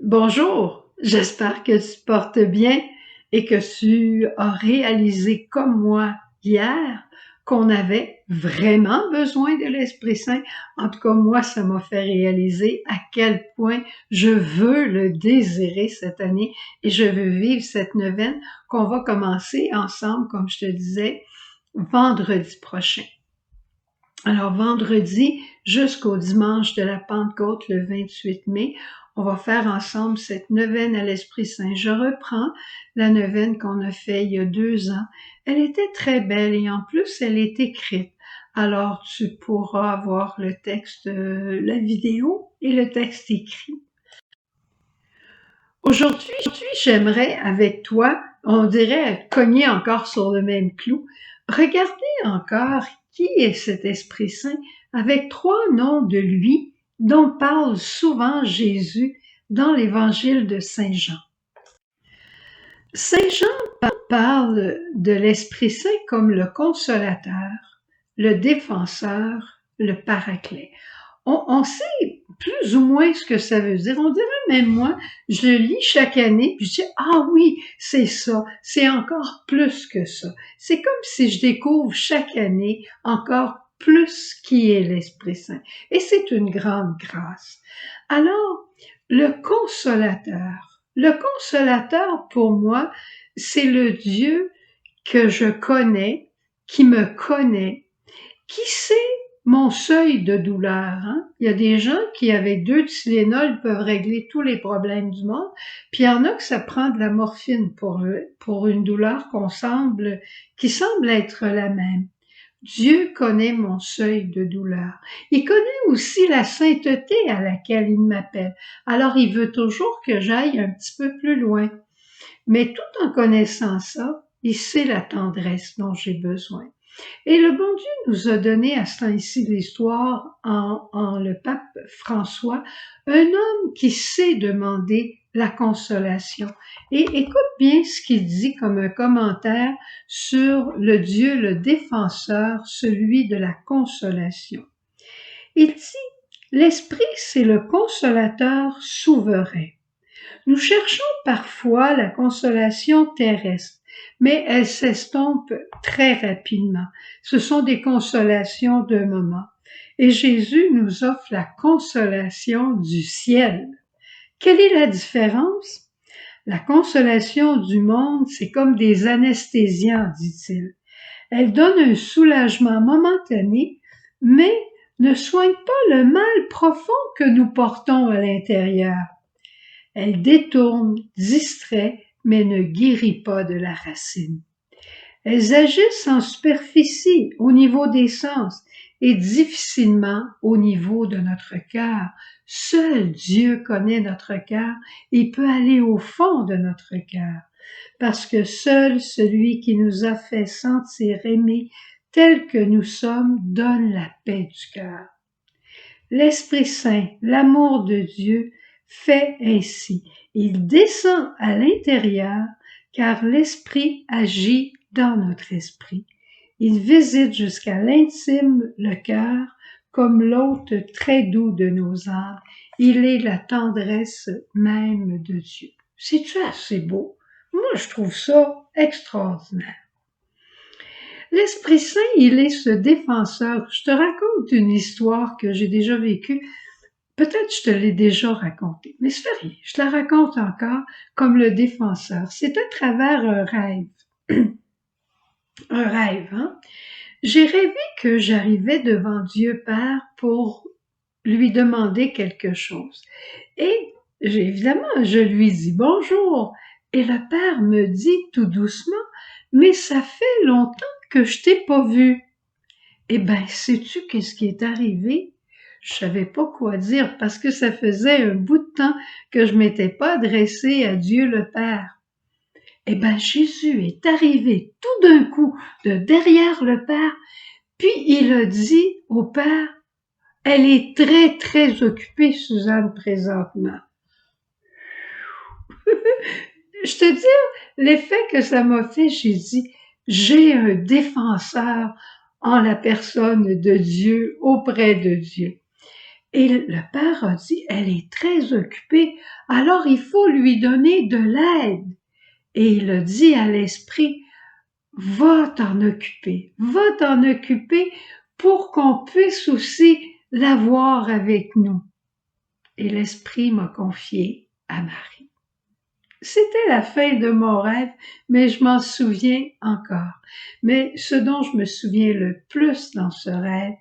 Bonjour, j'espère que tu te portes bien et que tu as réalisé comme moi hier qu'on avait vraiment besoin de l'Esprit Saint. En tout cas, moi, ça m'a fait réaliser à quel point je veux le désirer cette année et je veux vivre cette neuvaine qu'on va commencer ensemble, comme je te disais, vendredi prochain. Alors, vendredi jusqu'au dimanche de la Pentecôte, le 28 mai, on va faire ensemble cette neuvaine à l'Esprit Saint. Je reprends la neuvaine qu'on a fait il y a 2 ans. Elle était très belle et en plus, elle est écrite. Alors, tu pourras avoir le texte, la vidéo et le texte écrit. Aujourd'hui, j'aimerais avec toi, on dirait cogner encore sur le même clou, regarder encore qui est cet Esprit Saint avec 3 noms de lui dont parle souvent Jésus dans l'évangile de Saint Jean. Saint Jean parle de l'Esprit Saint comme le consolateur, le défenseur, le paraclet. On sait plus ou moins ce que ça veut dire. On dirait même moi, je le lis chaque année, puis je dis, ah oui, c'est ça, c'est encore plus que ça. C'est comme si je découvre chaque année encore plus qui est l'Esprit Saint. Et c'est une grande grâce. Alors, le consolateur pour moi, c'est le Dieu que je connais, qui me connaît, qui sait mon seuil de douleur. Hein? Il y a des gens qui, avec 2 Tylenol, peuvent régler tous les problèmes du monde, puis il y en a que ça prend de la morphine pour une douleur qui semble être la même. Dieu connaît mon seuil de douleur. Il connaît aussi la sainteté à laquelle il m'appelle. Alors, il veut toujours que j'aille un petit peu plus loin. Mais tout en connaissant ça, il sait la tendresse dont j'ai besoin. Et le bon Dieu nous a donné à ce temps-ci de l'histoire, en le pape François, un homme qui sait demander la consolation. Et écoute bien ce qu'il dit comme un commentaire sur le Dieu, le défenseur, celui de la consolation. Il dit, l'Esprit, c'est le consolateur souverain. Nous cherchons parfois la consolation terrestre, mais elle s'estompe très rapidement. Ce sont des consolations d'un moment. Et Jésus nous offre la consolation du ciel. Quelle est la différence? La consolation du monde, c'est comme des anesthésiants, dit-il. Elle donne un soulagement momentané, mais ne soigne pas le mal profond que nous portons à l'intérieur. Elle détourne, distrait, mais ne guérit pas de la racine. Elles agissent en superficie, au niveau des sens, et difficilement au niveau de notre cœur. Seul Dieu connaît notre cœur et peut aller au fond de notre cœur, parce que seul celui qui nous a fait sentir aimés tel que nous sommes donne la paix du cœur. L'Esprit Saint, l'amour de Dieu, fait ainsi. Il descend à l'intérieur car l'Esprit agit dans notre esprit. Il visite jusqu'à l'intime le cœur comme l'hôte très doux de nos âmes. Il est la tendresse même de Dieu. C'est-tu assez beau? Moi, je trouve ça extraordinaire. L'Esprit Saint, il est ce défenseur. Je te raconte une histoire que j'ai déjà vécue. Peut-être je te l'ai déjà racontée, mais c'est rien. Je te la raconte encore comme le défenseur. C'est à travers un rêve. Un rêve, hein? J'ai rêvé que j'arrivais devant Dieu Père pour lui demander quelque chose. Et évidemment, je lui dis bonjour. Et le Père me dit tout doucement, mais ça fait longtemps que je t'ai pas vu. Eh ben, sais-tu qu'est-ce qui est arrivé? Je savais pas quoi dire parce que ça faisait un bout de temps que je m'étais pas adressée à Dieu le Père. Eh ben, Jésus est arrivé tout d'un coup de derrière le Père, puis il a dit au Père, elle est très, très occupée, Suzanne, présentement. Je te dis, l'effet que ça m'a fait, j'ai dit, j'ai un défenseur en la personne de Dieu, auprès de Dieu. Et le père a dit, elle est très occupée, alors il faut lui donner de l'aide. Et il a dit à l'esprit, va t'en occuper pour qu'on puisse aussi l'avoir avec nous. Et l'esprit m'a confié à Marie. C'était la fin de mon rêve, mais je m'en souviens encore. Mais ce dont je me souviens le plus dans ce rêve,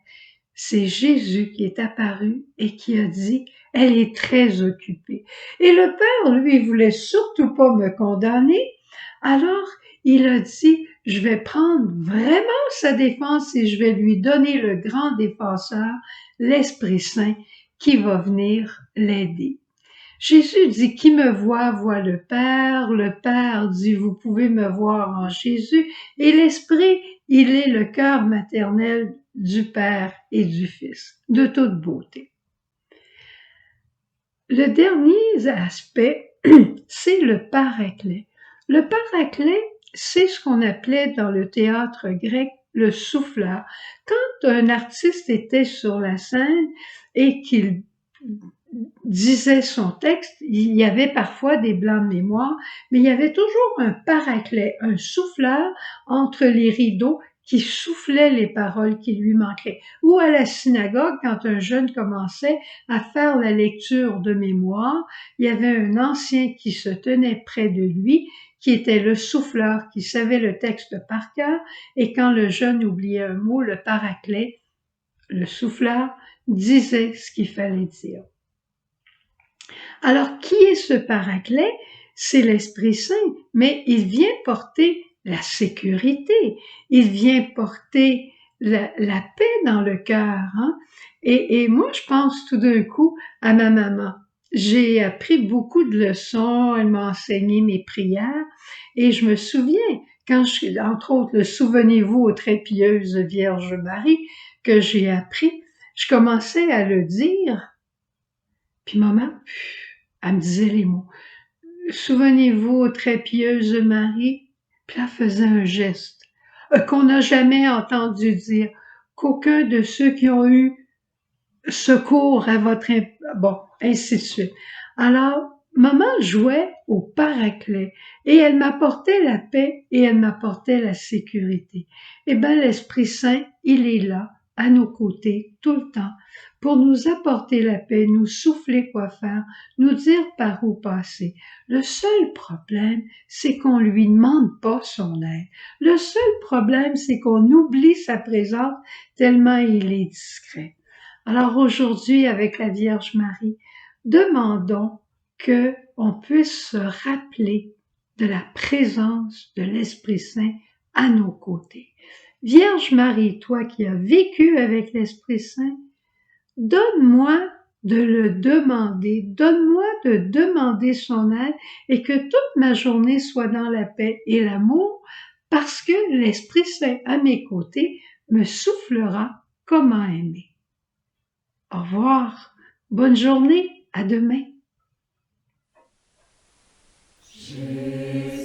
c'est Jésus qui est apparu et qui a dit, elle est très occupée. Et le Père, lui, voulait surtout pas me condamner. Alors, il a dit, je vais prendre vraiment sa défense et je vais lui donner le grand défenseur, l'Esprit Saint, qui va venir l'aider. Jésus dit, qui me voit, voit le Père. Le Père dit, vous pouvez me voir en Jésus. Et l'Esprit, il est le cœur maternel du Père et du Fils, de toute beauté. Le dernier aspect, c'est le paraclet. Le paraclet, c'est ce qu'on appelait dans le théâtre grec le souffleur. Quand un artiste était sur la scène et qu'il disait son texte, il y avait parfois des blancs de mémoire, mais il y avait toujours un paraclet, un souffleur entre les rideaux qui soufflait les paroles qui lui manquaient. Ou à la synagogue, quand un jeune commençait à faire la lecture de mémoire, il y avait un ancien qui se tenait près de lui, qui était le souffleur, qui savait le texte par cœur, et quand le jeune oubliait un mot, le paraclet, le souffleur, disait ce qu'il fallait dire. Alors, qui est ce paraclet? C'est l'Esprit Saint, mais il vient porter la sécurité, il vient porter la paix dans le cœur. Hein? Et moi, je pense tout d'un coup à ma maman. J'ai appris beaucoup de leçons, elle m'a enseigné mes prières, et je me souviens, entre autres, le Souvenez-vous aux très pieuses Vierge Marie, que j'ai appris, je commençais à le dire, puis maman, elle me disait les mots. Souvenez-vous aux très pieuse Marie, puis elle faisait un geste qu'on n'a jamais entendu dire, qu'aucun de ceux qui ont eu secours à votre... Bon, ainsi de suite. Alors, maman jouait au paraclet et elle m'apportait la paix et elle m'apportait la sécurité. Eh bien, l'Esprit Saint, il est là, à nos côtés, tout le temps, pour nous apporter la paix, nous souffler quoi faire, nous dire par où passer. Le seul problème, c'est qu'on lui demande pas son aide. Le seul problème, c'est qu'on oublie sa présence tellement il est discret. Alors aujourd'hui, avec la Vierge Marie, demandons que on puisse se rappeler de la présence de l'Esprit Saint à nos côtés. Vierge Marie, toi qui as vécu avec l'Esprit Saint, donne-moi de le demander, donne-moi de demander son aide et que toute ma journée soit dans la paix et l'amour parce que l'Esprit Saint à mes côtés me soufflera comment aimer. Au revoir, bonne journée, à demain. Jésus.